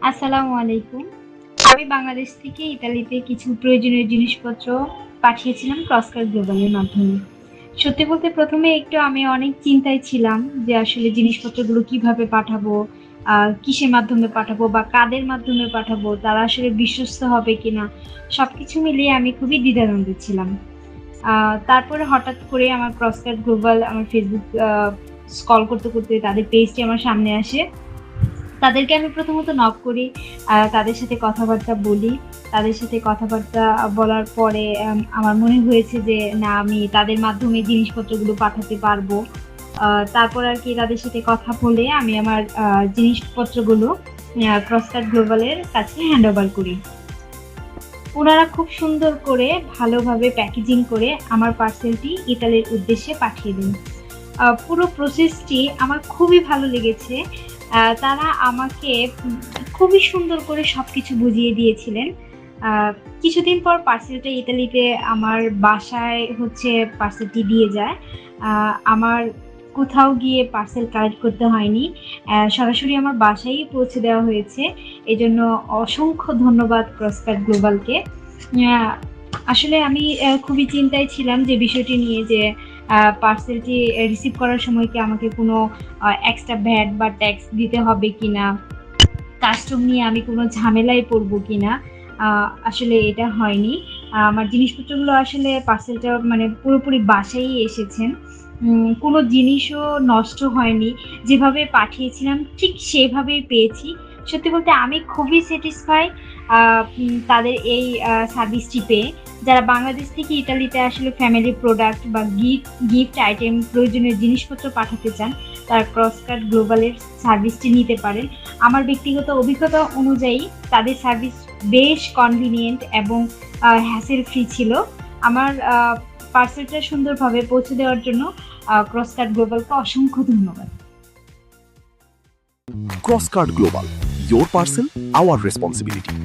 আসসালামু আলাইকুম। আমি বাংলাদেশ থেকে ইতালিতে কিছু প্রয়োজনীয় জিনিসপত্র পাঠিয়েছিলাম ক্রসকার গ্লোবালের মাধ্যমে। সত্যি বলতে ১ম এ একটু আমি অনেক চিন্তায় ছিলাম যে আসলে জিনিসপত্রগুলো কিভাবে পাঠাবো, কিসের মাধ্যমে পাঠাবো বা কাদের মাধ্যমে পাঠাবো, তারা আসলে বিশ্বস্ত হবে কিনা? সবকিছু মিলিয়ে আমি খুবই দ্বিধাদ্বন্দ্বে ছিলাম। তারপরে হঠাৎ করে আমার ক্রসকার গ্লোবাল আমার Facebook স্ক্রল করতে তাদের পেজটি আমার সামনে আসে। তাদেরকে আমি প্রথমত নক করি। তাদের সাথে কথাবার্তা বলি। তাদের সাথে কথাবার্তা বলার পরে আমার মনে হয়েছে যে না আমি তাদের মাধ্যমে জিনিসপত্রগুলো পাঠাতে পারবো। তারপর আরকি তাদের সাথে কথা বলে আমি আমার জিনিসপত্রগুলো ক্রসকাট গ্লোবালের কাছে হ্যান্ড ওভার করি। উনারা খুব সুন্দর করে ভালোভাবে প্যাকেজিং করে আমার পার্সেলটি ইতালির উদ্দেশ্যে পাঠিয়ে দেন। পুরো প্রসেসটি আমার খুবই ভালো লেগেছে। তারা আমাকে খুবই সুন্দর করে সবকিছু বুঝিয়ে দিয়েছিলেন। আ কিছুদিন পর পার্সেলটা ইতালিতে আমার বাসায় হচ্ছে পার্সেলটি দিয়ে যায়। আ আমার কোথাও গিয়ে পার্সেল কালেক্ট করতে হয়নি। সরাসরি আমার বাসায়ই পৌঁছে দেওয়া হয়েছে। এজন্য অসংখ্য ধন্যবাদ ক্রসকাট গ্লোবালকে। আ আসলে আমি খুবই চিন্তায় ছিলাম যে বিষয়টি নিয়ে যে পার্সেলটি রিসিভ করার সময় কি আমাকে কোনো এক্সট্রা ভ্যাট বা ট্যাক্স দিতে হবে কিনা? কাস্টম নিয়ে আমি কোনো ঝামেলায় পড়বো কিনা? আ আসলে এটা হয়নি। আমার জিনিসপত্রগুলো আসলে পার্সেলটা মানে পুরোপুরি বাসায়ই এসেছেন। কোনো জিনিসও নষ্ট হয়নি। যেভাবে পাঠিয়েছিলাম ঠিক সেভাবেই পেয়েছি। সত্যি বলতে আমি খুবই স্যাটিসফাই আ তাদের এই সার্ভিসটি পেয়ে। যারা বাংলাদেশ থেকে ইতালিতে আসলে ফ্যামিলি প্রোডাক্ট বা গিফট আইটেম প্রয়োজনীয় জিনিসপত্র পাঠাতে চান, তারা ক্রসকাট গ্লোবালের সার্ভিসটি নিতে পারেন। আমার ব্যক্তিগত অভিজ্ঞতা অনুযায়ী তাদের সার্ভিস বেশ কনভিনিয়েন্ট এবং হ্যাসেল ফ্রি ছিল। আমার পার্সেলটা সুন্দরভাবে পৌঁছে দেওয়ার জন্য ক্রসকাট গ্লোবালকে অসংখ্য ধন্যবাদ। Crosscard Global. Your parcel, our responsibility.